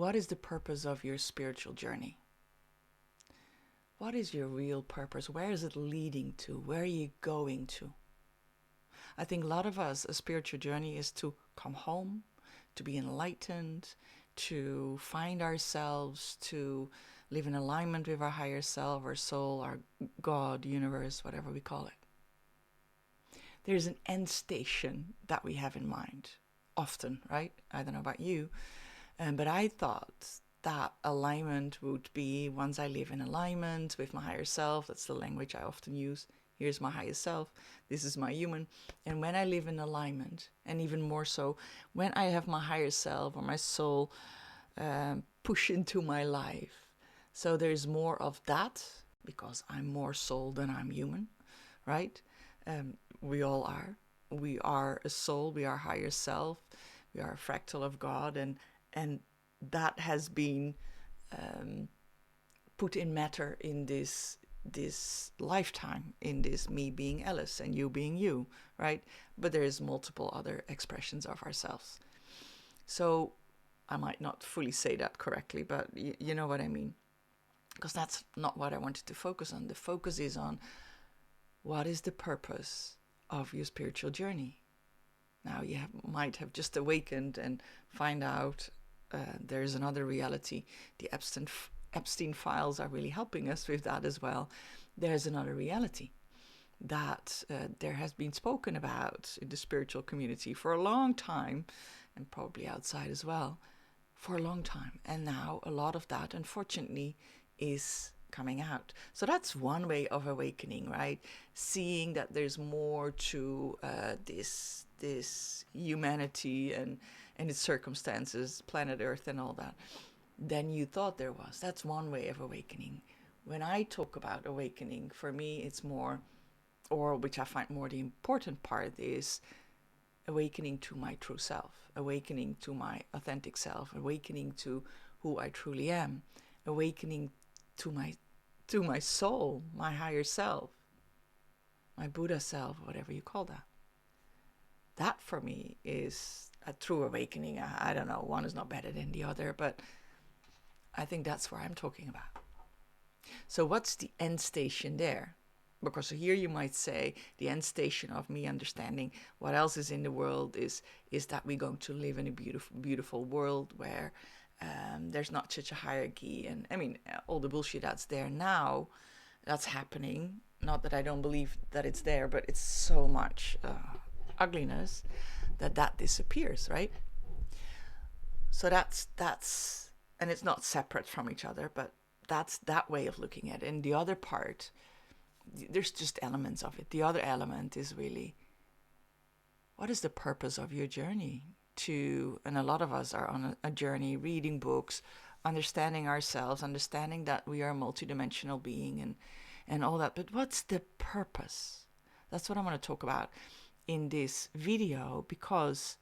what is the purpose of your spiritual journey? What is your real purpose? Where is it leading to? Where are you going to? I think a lot of us, a spiritual journey is to come home, to be enlightened, to find ourselves, to live in alignment with our higher self, our soul, our God, universe, whatever we call it. There's an end station that we have in mind, often, right? I don't know about you, but I thought that alignment would be once I live in alignment with my higher self. That's the language I often use. Here's my higher self. This is my human. And when I live in alignment, and even more so, when I have my higher self or my soul push into my life. So there's more of that, because I'm more soul than I'm human, right? We all are. We are a soul. We are higher self. We are a fractal of God. And that has been put in matter in this lifetime, in this me being Alice and you being you, right? But there's multiple other expressions of ourselves. So I might not fully say that correctly, but you know what I mean. Because that's not what I wanted to focus on. The focus is on what is the purpose of your spiritual journey. Now you might have just awakened and find out there's another reality. The Epstein files are really helping us with that as well. There's another reality that there has been spoken about in the spiritual community for a long time, and probably outside as well, for a long time. And now a lot of that, unfortunately, is coming out. So that's one way of awakening, right? Seeing that there's more to this humanity and its circumstances, planet Earth and all that, than you thought there was. That's one way of awakening. When I talk about awakening, for me it's more, or which I find more the important part, is awakening to my true self, awakening to my authentic self, awakening to who I truly am, awakening to my soul, my higher self, my Buddha self, whatever you call that. That for me is a true awakening. I don't know, one is not better than the other, but I think that's what I'm talking about. So what's the end station there? Because here you might say the end station of me understanding what else is in the world is that we're going to live in a beautiful, beautiful world where there's not such a hierarchy. And I mean, all the bullshit that's there now, that's happening. Not that I don't believe that it's there, but it's so much ugliness that disappears, right? So that's, and it's not separate from each other, but that's that way of looking at it. And the other part, there's just elements of it. The other element is really, what is the purpose of your journey? And a lot of us are on a journey, reading books, understanding ourselves, understanding that we are a multidimensional being and all that. But what's the purpose? That's what I want to talk about in this video, because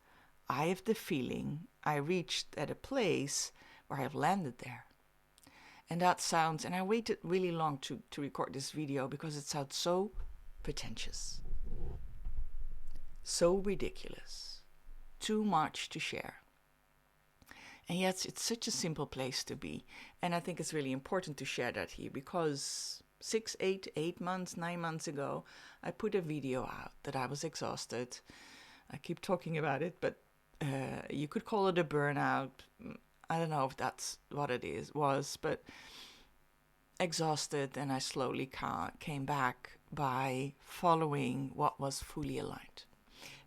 I have the feeling I reached at a place where I've landed there. And that sounds, and I waited really long to record this video because it sounds so pretentious, so ridiculous, too much to share. And yet it's such a simple place to be. And I think it's really important to share that here, because 8 months, 9 months ago, I put a video out that I was exhausted. I keep talking about it, but you could call it a burnout. I don't know if that's what it was, but exhausted, and I slowly came back by following what was fully aligned.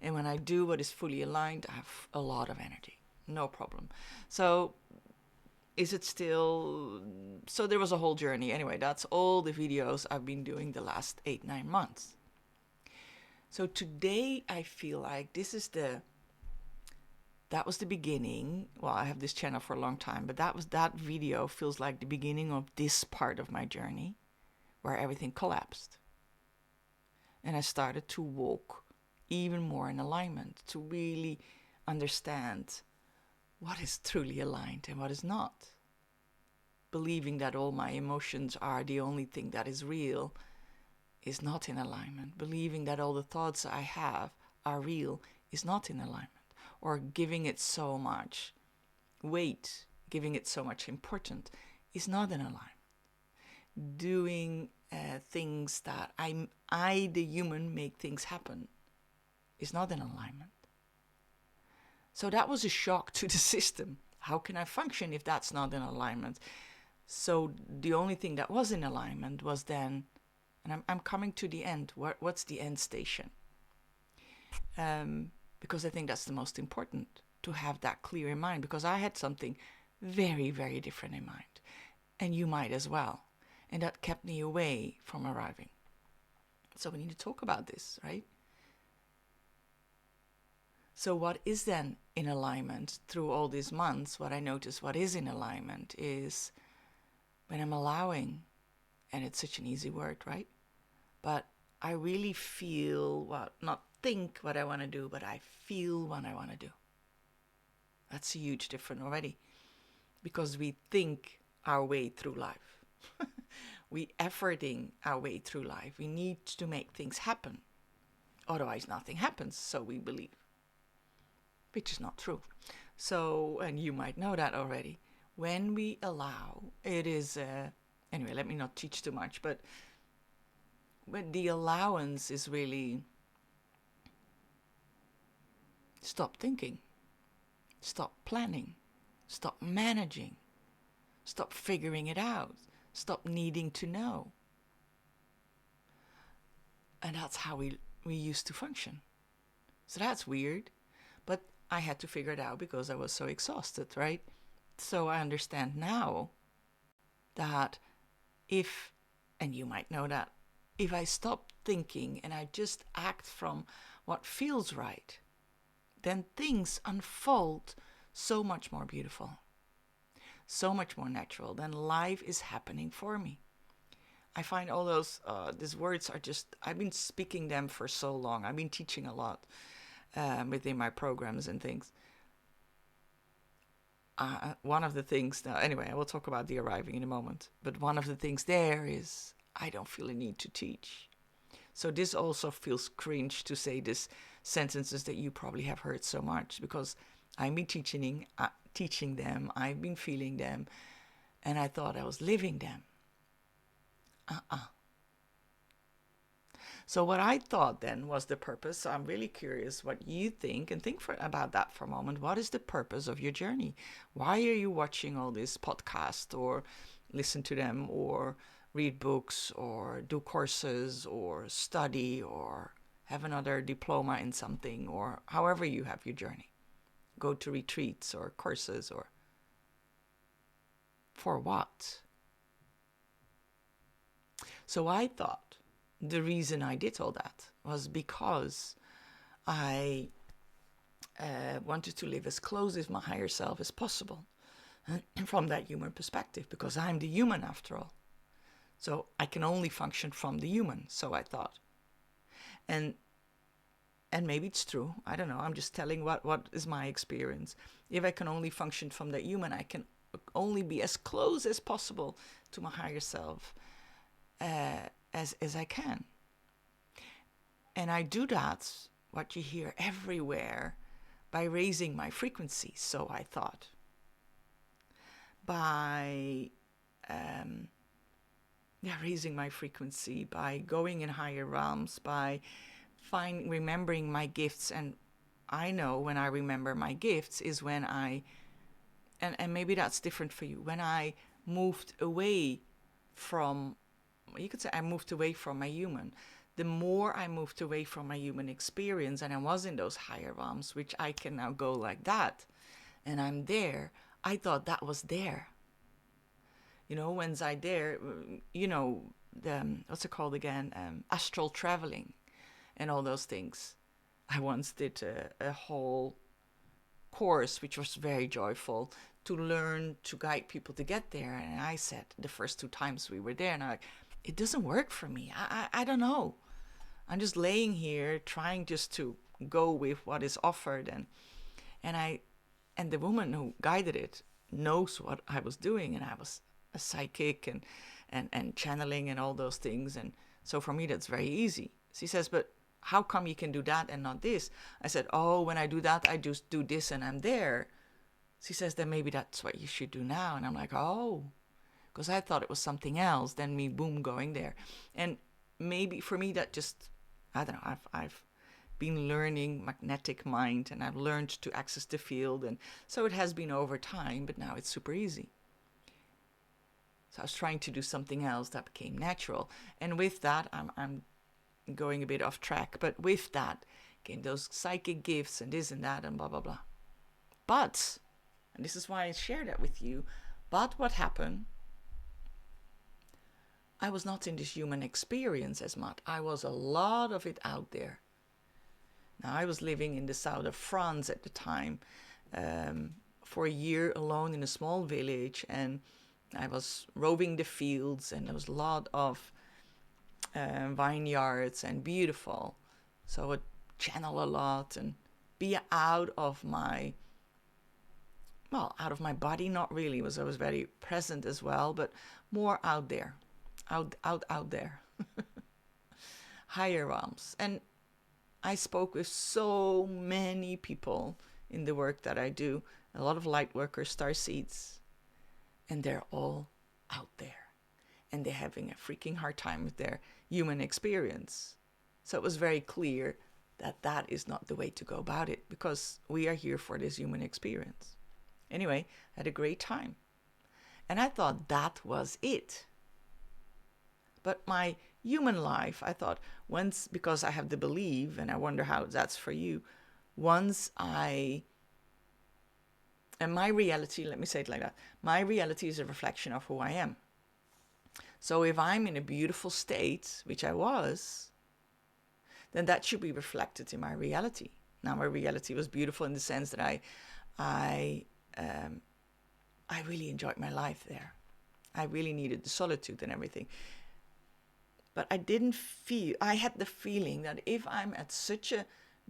And when I do what is fully aligned, I have a lot of energy, no problem. So is it still, so there was a whole journey. Anyway, that's all the videos I've been doing the last 8-9 months. So today I feel like that was the beginning. Well, I have this channel for a long time, but that video feels like the beginning of this part of my journey where everything collapsed. And I started to walk even more in alignment, to really understand what is truly aligned and what is not. Believing that all my emotions are the only thing that is real is not in alignment. Believing that all the thoughts I have are real is not in alignment. Or giving it so much weight, giving it so much importance, is not in alignment. Doing things that I, the human, make things happen, is not in alignment. So that was a shock to the system. How can I function if that's not in alignment? So the only thing that was in alignment was then, and I'm coming to the end. What's the end station? Because I think that's the most important, to have that clear in mind, because I had something very, very different in mind. And you might as well. And that kept me away from arriving. So we need to talk about this, right? So what is then in alignment through all these months? What I notice what is in alignment is when I'm allowing, and it's such an easy word, right? But I really feel not think what I want to do, but I feel what I want to do. That's a huge difference already, because we think our way through life. We efforting our way through life. We need to make things happen. Otherwise nothing happens, so we believe. Which is not true. So, and you might know that already. When we allow, it is, anyway, let me not teach too much, but when the allowance is really stop thinking, stop planning, stop managing, stop figuring it out, stop needing to know. And that's how we used to function. So that's weird, but I had to figure it out because I was so exhausted, right? So I understand now that if, and you might know that, if I stop thinking and I just act from what feels right, then things unfold so much more beautiful, so much more natural. Then life is happening for me. I find all these words are just, I've been speaking them for so long. I've been teaching a lot within my programs and things. One of the things, now, anyway, I will talk about the arriving in a moment, but one of the things there is I don't feel a need to teach. So this also feels cringe to say these sentences that you probably have heard so much, because I've been teaching them, I've been feeling them, and I thought I was living them. So what I thought then was the purpose. So I'm really curious what you think, and think about that for a moment. What is the purpose of your journey? Why are you watching all these podcasts, or listen to them, or read books, or do courses, or study, or have another diploma in something, or however you have your journey? Go to retreats or courses, or for what? So I thought the reason I did all that was because I wanted to live as close as my higher self as possible, and from that human perspective, because I'm the human after all. So I can only function from the human, so I thought. And maybe it's true, I don't know, I'm just telling what is my experience. If I can only function from the human, I can only be as close as possible to my higher self as I can. And I do that, what you hear everywhere, by raising my frequency, so I thought. By raising my frequency, by going in higher realms, by remembering my gifts. And I know when I remember my gifts is when and maybe that's different for you, when I moved away from, you could say I moved away from my human. The more I moved away from my human experience, and I was in those higher realms, which I can now go like that, and I'm there, I thought that was there. You know, when's I there, you know, what's it called again? Astral traveling and all those things. I once did a whole course, which was very joyful, to learn to guide people to get there. And I said the first 2 times we were there, and I'm like, it doesn't work for me. I don't know. I'm just laying here trying just to go with what is offered. And the woman who guided it knows what I was doing, and I was a psychic and channeling and all those things. And so for me, that's very easy. She says, but how come you can do that and not this? I said, oh, when I do that, I just do this and I'm there. She says, then maybe that's what you should do now. And I'm like, oh, because I thought it was something else. Then me, boom, going there. And maybe for me, that just, I don't know, I've been learning magnetic mind, and I've learned to access the field. And so it has been over time, but now it's super easy. So I was trying to do something else that became natural. And with that, I'm going a bit off track, but with that came those psychic gifts and this and that and blah, blah, blah. But, and this is why I share that with you, but what happened, I was not in this human experience as much. I was a lot of it out there. Now, I was living in the south of France at the time, for a year alone in a small village, and I was roving the fields, and there was a lot of vineyards and beautiful. So I would channel a lot and be out of my body, not really. I was very present as well, but more out there, out there. Higher realms. And I spoke with so many people in the work that I do, a lot of light workers, starseeds, and they're all out there. And they're having a freaking hard time with their human experience. So it was very clear that that is not the way to go about it, because we are here for this human experience. Anyway, I had a great time. And I thought that was it. But my human life, I thought, once, because I have the belief, and I wonder how that's for you, and my reality, let me say it like that, my reality is a reflection of who I am. So if I'm in a beautiful state, which I was, then that should be reflected in my reality. Now, my reality was beautiful in the sense that I really enjoyed my life there. I really needed the solitude and everything. But I had the feeling that if I'm at such a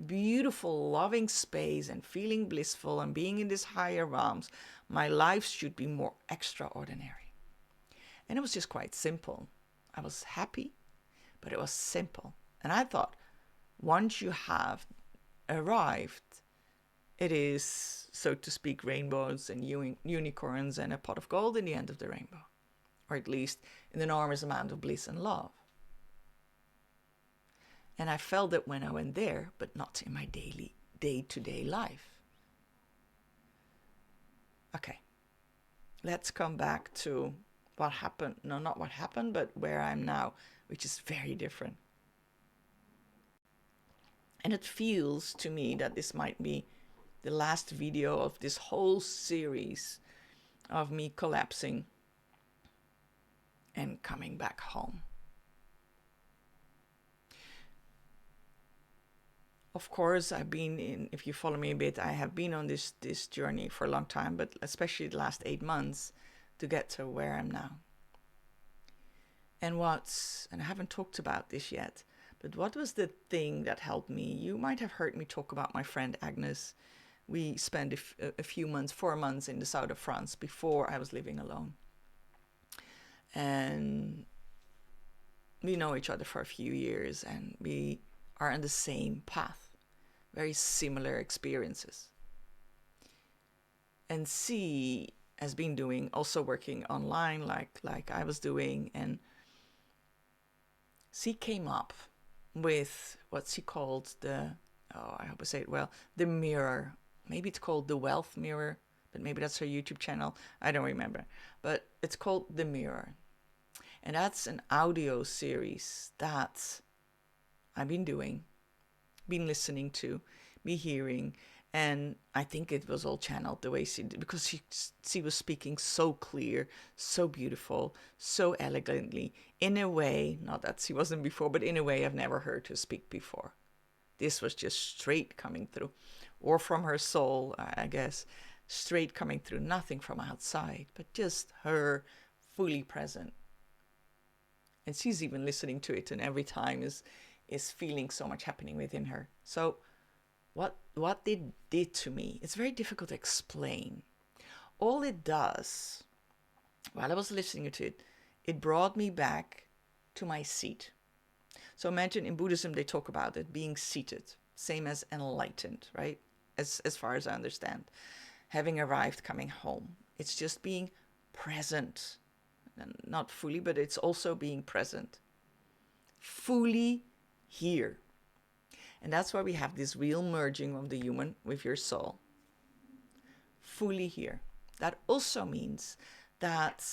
beautiful, loving space and feeling blissful and being in these higher realms, my life should be more extraordinary. And it was just quite simple. I was happy, but it was simple. And I thought, once you have arrived, it is, so to speak, rainbows and unicorns and a pot of gold in the end of the rainbow. Or at least an enormous amount of bliss and love. And I felt it when I went there, but not in my daily, day-to-day life. Okay, let's come back to what happened. No, not what happened, but where I'm now, which is very different. And it feels to me that this might be the last video of this whole series of me collapsing and coming back home. Of course, if you follow me a bit, I have been on this journey for a long time, but especially the last 8 months to get to where I'm now. And I haven't talked about this yet, but what was the thing that helped me? You might have heard me talk about my friend Agnes. We spent a few months, 4 months in the south of France before I was living alone. And we know each other for a few years, and we are on the same path, very similar experiences. And she has been doing, also working online like I was doing, and she came up with what she called I hope I say it well, the mirror. Maybe it's called the wealth mirror, but maybe that's her YouTube channel. I don't remember, but it's called the mirror. And that's an audio series that I've been doing, been listening to, be hearing, and I think it was all channeled the way she did, because she was speaking so clear, so beautiful, so elegantly, in a way, not that she wasn't before, but in a way I've never heard her speak before. This was just straight coming through, or from her soul, I guess, straight coming through, nothing from outside, but just her fully present. And she's even listening to it, and every time is feeling so much happening within her. So what it did to me, it's very difficult to explain. All it does, while I was listening to it, it brought me back to my seat. So imagine in Buddhism, they talk about it being seated, same as enlightened, right? As far as I understand. having arrived, coming home. It's just being present. And not fully, but it's also being present. Fully here. And that's why we have this real merging of the human with your soul. Fully here. That also means that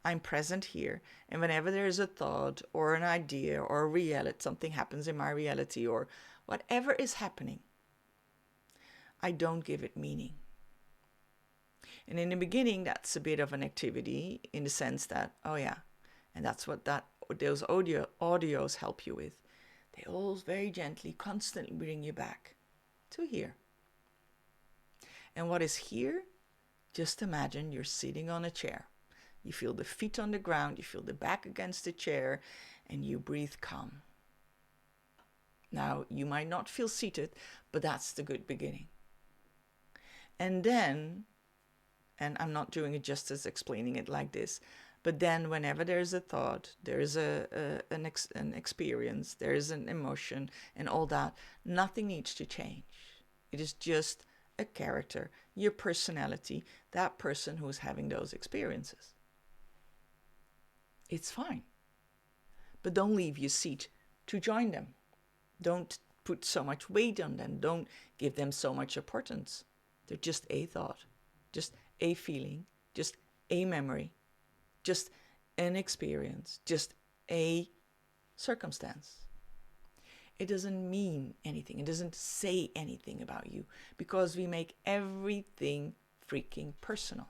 I'm present here, and whenever there's a thought or an idea or a reality, something happens in my reality or whatever is happening, I don't give it meaning. And in the beginning, that's a bit of an activity in the sense that, oh yeah, and that's what those audios help you with. They all very gently, constantly bring you back to here. And what is here? Just imagine you're sitting on a chair. You feel the feet on the ground, you feel the back against the chair, and you breathe calm. Now, you might not feel seated, but that's the good beginning. And then, and I'm not doing it justice explaining it like this, but then whenever there's a thought, there's an experience, there's an emotion and all that, nothing needs to change. It is just a character, your personality, that person who's having those experiences. It's fine. But don't leave your seat to join them. Don't put so much weight on them. Don't give them so much importance. They're just a thought, just a feeling, just a memory, just an experience, just a circumstance. It doesn't mean anything. It doesn't say anything about you because we make everything freaking personal.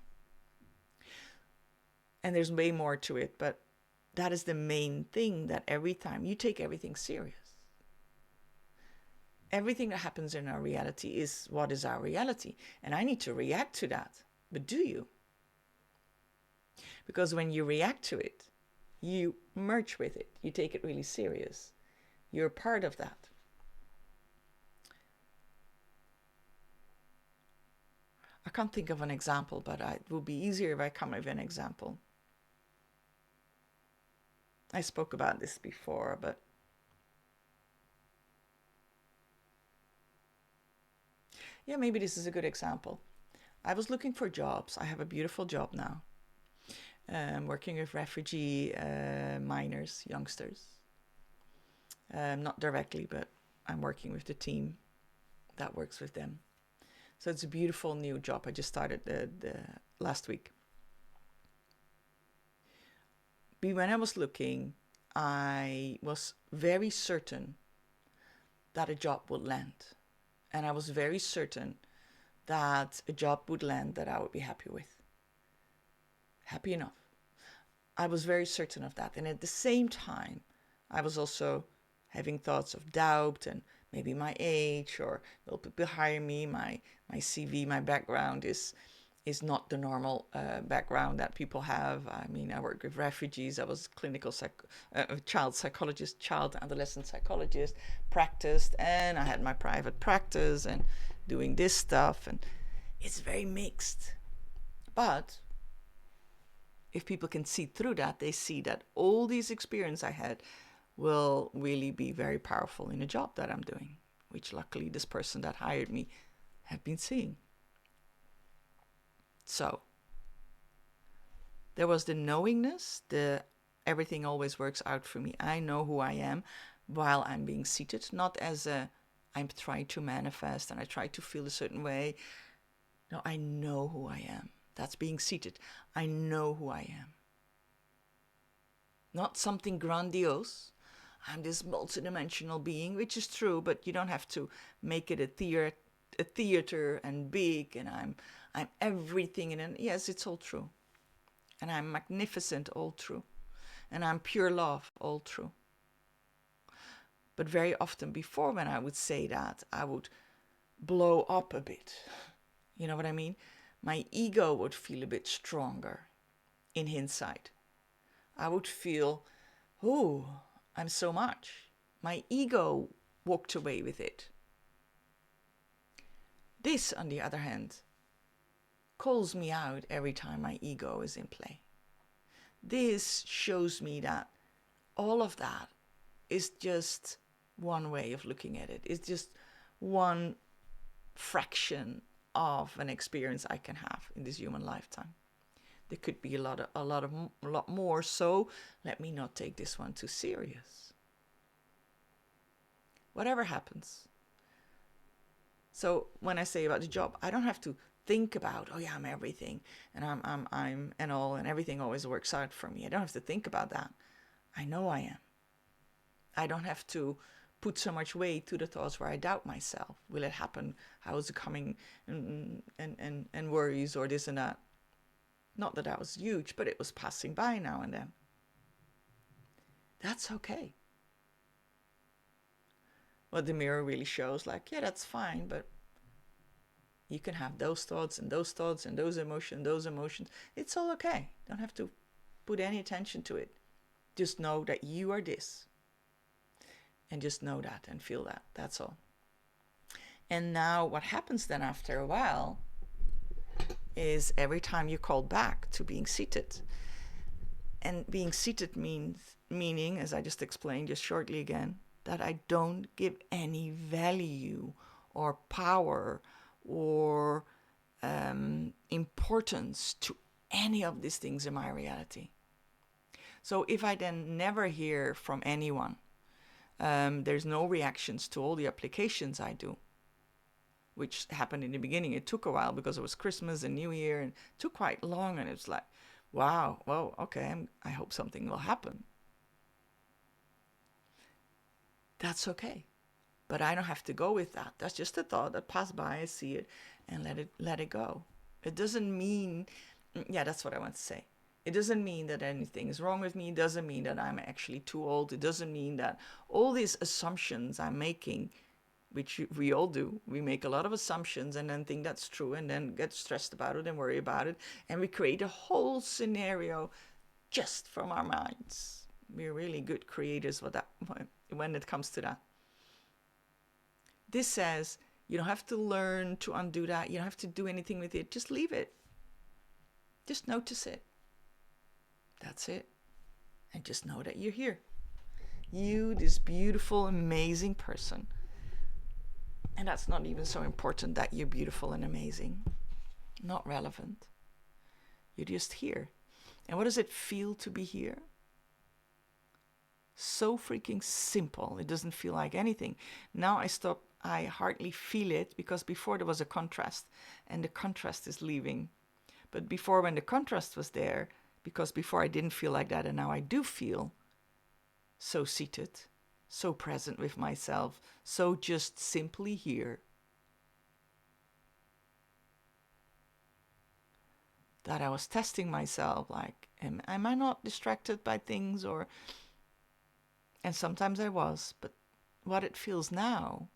And there's way more to it, but that is the main thing, that every time you take everything serious. Everything that happens in our reality is what is our reality. And I need to react to that. But do you? Because when you react to it, you merge with it. You take it really serious. You're part of that. I can't think of an example, but it would be easier if I come with an example. I spoke about this before, but yeah, maybe this is a good example. I was looking for jobs. I have a beautiful job now. Working with refugee minors, youngsters. Not directly, but I'm working with the team that works with them. So it's a beautiful new job. I just started the last week. When I was looking, I was very certain that a job would land. And I was very certain that a job would land that I would be happy with. Happy enough. I was very certain of that. And at the same time, I was also having thoughts of doubt and maybe my age, or will people hire me, my CV, my background is not the normal background that people have. I mean, I work with refugees. I was clinical child psychologist, child adolescent psychologist, practiced, and I had my private practice and doing this stuff, and it's very mixed. But if people can see through that, they see that all these experiences I had will really be very powerful in a job that I'm doing, which luckily this person that hired me have been seeing. So there was the knowingness, the everything always works out for me. I know who I am while I'm being seated, not as I'm trying to manifest and I try to feel a certain way. No, I know who I am. That's being seated. I know who I am. Not something grandiose. I'm this multidimensional being, which is true, but you don't have to make it a theater and big, and I'm everything, and yes, it's all true. And I'm magnificent, all true. And I'm pure love, all true. But very often before, when I would say that, I would blow up a bit. You know what I mean? My ego would feel a bit stronger in hindsight. I would feel, oh, I'm so much. My ego walked away with it. This, on the other hand, calls me out every time my ego is in play. This shows me that all of that is just one way of looking at it. It's just one fraction of an experience I can have in this human lifetime. There could be a lot more, so let me not take this one too serious. Whatever happens. So when I say about the job, I don't have to think about, oh yeah, I'm everything, and I'm and all, and everything always works out for me. I don't have to think about that. I know I am. I don't have to put so much weight to the thoughts where I doubt myself. Will it happen? How is it coming? And worries or this and that. Not that was huge, but it was passing by now and then. That's okay. What the mirror really shows, like, yeah, that's fine, but you can have those thoughts and those thoughts and those emotions. It's all okay. Don't have to put any attention to it. Just know that you are this. And just know that and feel that. That's all. And now what happens then after a while is every time you call back to being seated. And being seated meaning, as I just explained just shortly again, that I don't give any value or power or importance to any of these things in my reality. So if I then never hear from anyone, there's no reactions to all the applications I do, which happened in the beginning. It took a while because it was Christmas and New Year, and it took quite long, and it's like, wow, well, okay, I hope something will happen. That's okay. But I don't have to go with that. That's just a thought that passed by. I see it and let it go. It doesn't mean, yeah, that's what I want to say. It doesn't mean that anything is wrong with me. It doesn't mean that I'm actually too old. It doesn't mean that all these assumptions I'm making, which we all do, we make a lot of assumptions and then think that's true and then get stressed about it and worry about it. And we create a whole scenario just from our minds. We're really good creators with that when it comes to that. This says you don't have to learn to undo that. You don't have to do anything with it. Just leave it. Just notice it. That's it. And just know that you're here. You, this beautiful, amazing person. And that's not even so important that you're beautiful and amazing. Not relevant. You're just here. And what does it feel to be here? So freaking simple. It doesn't feel like anything. Now I hardly feel it because before there was a contrast and the contrast is leaving. But before, when the contrast was there, because before I didn't feel like that and now I do feel so seated, so present with myself, so just simply here, that I was testing myself, like, am I not distracted by things? And sometimes I was, but what it feels now,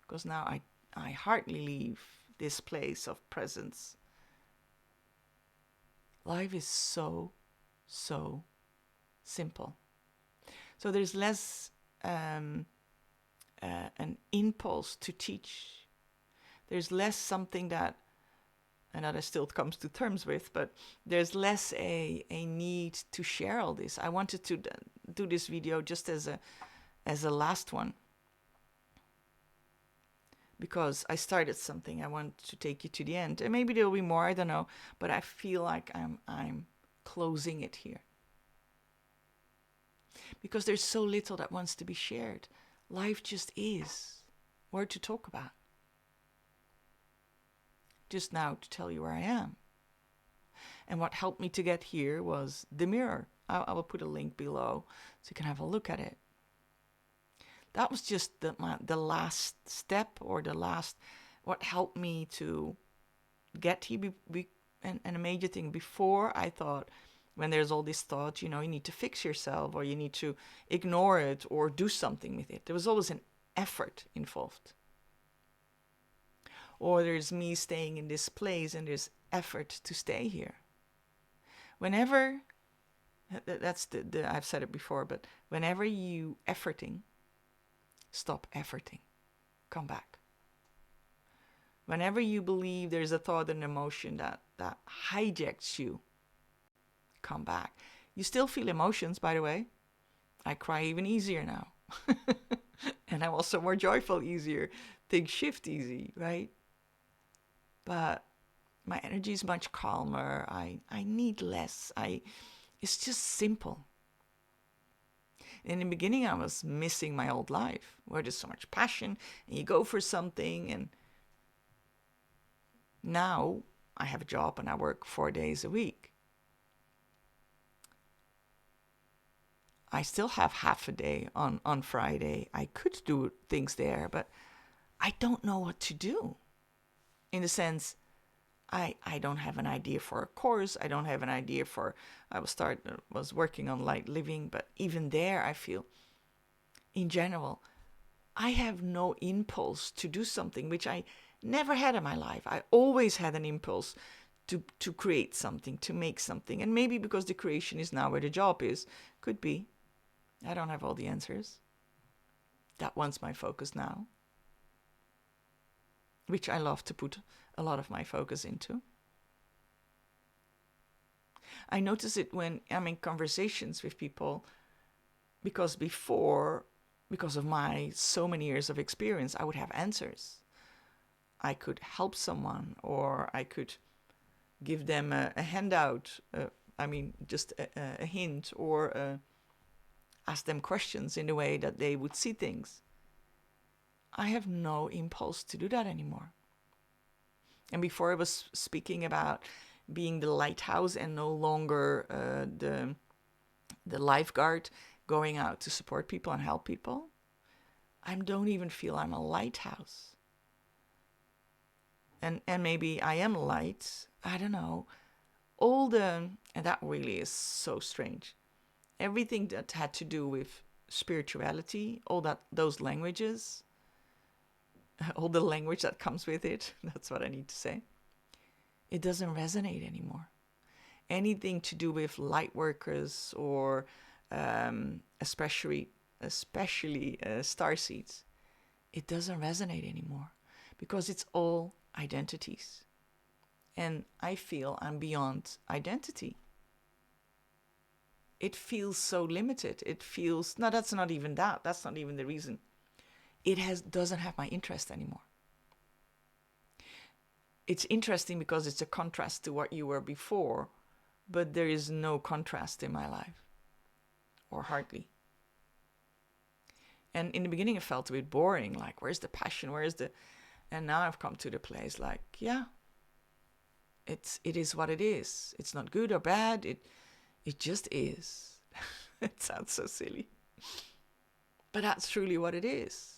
because now I hardly leave this place of presence. Life is so simple. So there's less an impulse to teach. There's less something that I still comes to terms with, but there's less a need to share all this. I wanted to do this video just as a last one, because I started something. I want to take you to the end, and maybe there'll be more. I don't know, but I feel like I'm closing it here because there's so little that wants to be shared. Life just is. What to talk about? Just now to tell you where I am. And what helped me to get here was the mirror. I will put a link below so you can have a look at it. That was just the last step, or what helped me to get here. And a major thing, before I thought, when there's all these thoughts, you need to fix yourself, or you need to ignore it or do something with it. There was always an effort involved. Or there's me staying in this place and there's effort to stay here. Whenever, that's I've said it before, but whenever you efforting, stop efforting. Come back. Whenever you believe there's a thought and emotion that hijacks you, come back. You still feel emotions, by the way. I cry even easier now. And I'm also more joyful easier. Things shift easy, right? but my energy is much calmer. I need less. It's just simple. In the beginning, I was missing my old life, where there's so much passion, and you go for something, and now I have a job and I work 4 days a week. I still have half a day on Friday. I could do things there, but I don't know what to do. In the sense, I don't have an idea for a course. I don't have an idea for, was working on light living, but even there I feel, in general, I have no impulse to do something, which I never had in my life. I always had an impulse to create something, to make something. And maybe because the creation is now where the job is, could be. I don't have all the answers. That one's my focus now, which I love to put a lot of my focus into. I notice it when I'm in conversations with people, because before, because of my so many years of experience, I would have answers. I could help someone, or I could give them a handout, just a hint, or ask them questions in the way that they would see things. I have no impulse to do that anymore. And before I was speaking about being the lighthouse and no longer the lifeguard going out to support people and help people, I don't even feel I'm a lighthouse. And maybe I am light, I don't know. And that really is so strange. Everything that had to do with spirituality, those languages, all the language that comes with it, that's what I need to say, it doesn't resonate anymore. Anything to do with light workers or especially starseeds, it doesn't resonate anymore, because it's all identities. And I feel I'm beyond identity. It feels so limited. It feels, no, that's not even that. That's not even the reason. It doesn't have my interest anymore. It's interesting because it's a contrast to what you were before, but there is no contrast in my life, or hardly. And in the beginning, it felt a bit boring. Like, where's the passion? And now I've come to the place like, yeah, it is what it is. It's not good or bad. It just is. It sounds so silly, but that's truly what it is.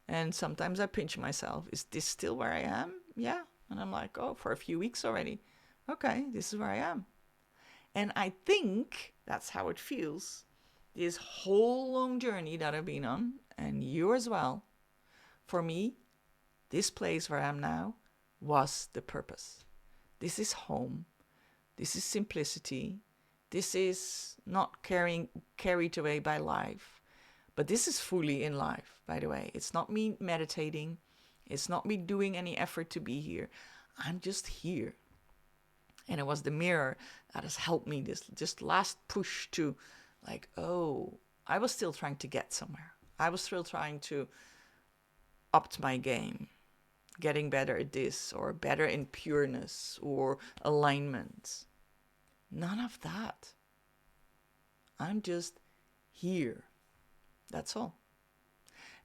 And sometimes I pinch myself. Is this still where I am? Yeah. And I'm like, oh, for a few weeks already. Okay, this is where I am. And I think that's how it feels. This whole long journey that I've been on, and you as well. For me, this place where I am now was the purpose. This is home. This is simplicity. This is not carried away by life. But this is fully in life, by the way. It's not me meditating. It's not me doing any effort to be here. I'm just here. And it was the mirror that has helped me this last push to, like, oh, I was still trying to get somewhere. I was still trying to up my game, getting better at this, or better in pureness or alignment. None of that. I'm just here. That's all.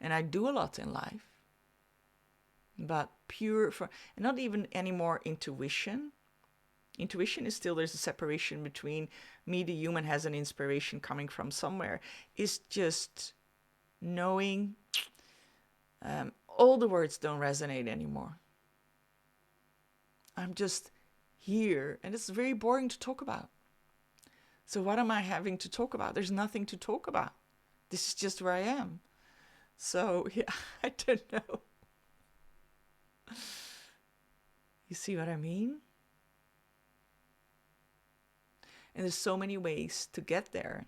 And I do a lot in life, but not even anymore intuition. Intuition is still, there's a separation between me, the human, has an inspiration coming from somewhere. It's just knowing. All the words don't resonate anymore. I'm just here, and it's very boring to talk about. So what am I having to talk about? There's nothing to talk about. This is just where I am. So, yeah, I don't know. You see what I mean? And there's so many ways to get there.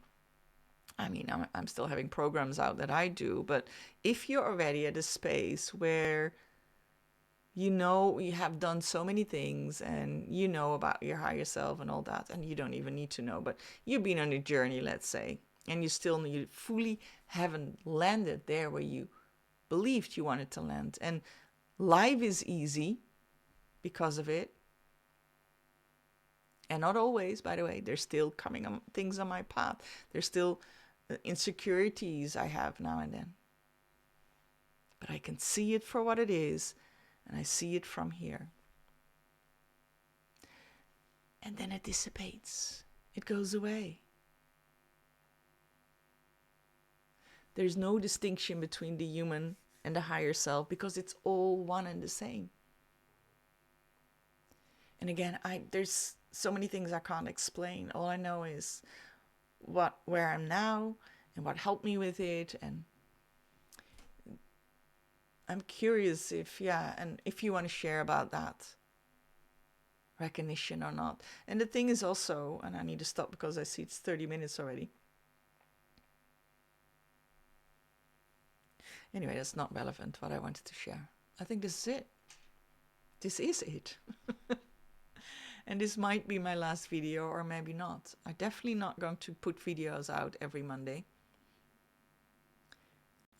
I mean, I'm still having programs out that I do, but if you're already at a space where you know you have done so many things and you know about your higher self and all that, and you don't even need to know, but you've been on a journey, let's say, and you fully haven't landed there where you believed you wanted to land. And life is easy. because of it. And not always, by the way. There's still coming things on my path. There's still insecurities I have now and then. But I can see it for what it is, and I see it from here. And then it dissipates. It goes away. There's no distinction between the human and the higher self, because it's all one and the same. And again, there's so many things I can't explain. All I know is where I'm now and what helped me with it. And I'm curious if you want to share about that recognition or not. And the thing is also, and I need to stop because I see it's 30 minutes already. Anyway, that's not relevant what I wanted to share. I think this is it. This is it. And this might be my last video, or maybe not. I'm definitely not going to put videos out every Monday.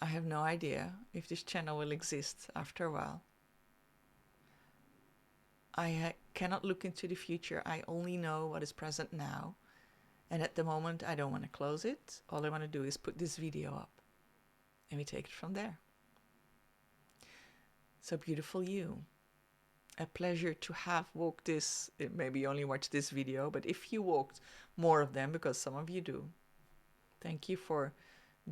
I have no idea if this channel will exist after a while. I cannot look into the future. I only know what is present now. And at the moment, I don't want to close it. All I want to do is put this video up. And we take it from there. So beautiful you. A pleasure to have walked this, maybe only watch this video, but if you walked more of them, because some of you do, thank you for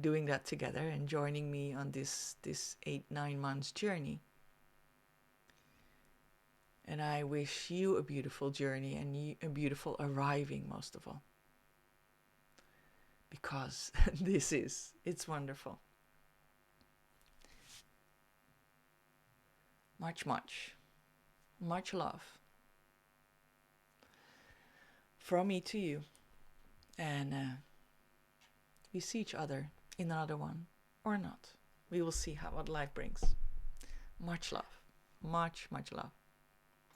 doing that together and joining me on this 8-9 months journey. And I wish you a beautiful journey and a beautiful arriving, most of all. Because it's wonderful. Much love from me to you, and we see each other in another one or not. We will see what life brings. Much love, much love.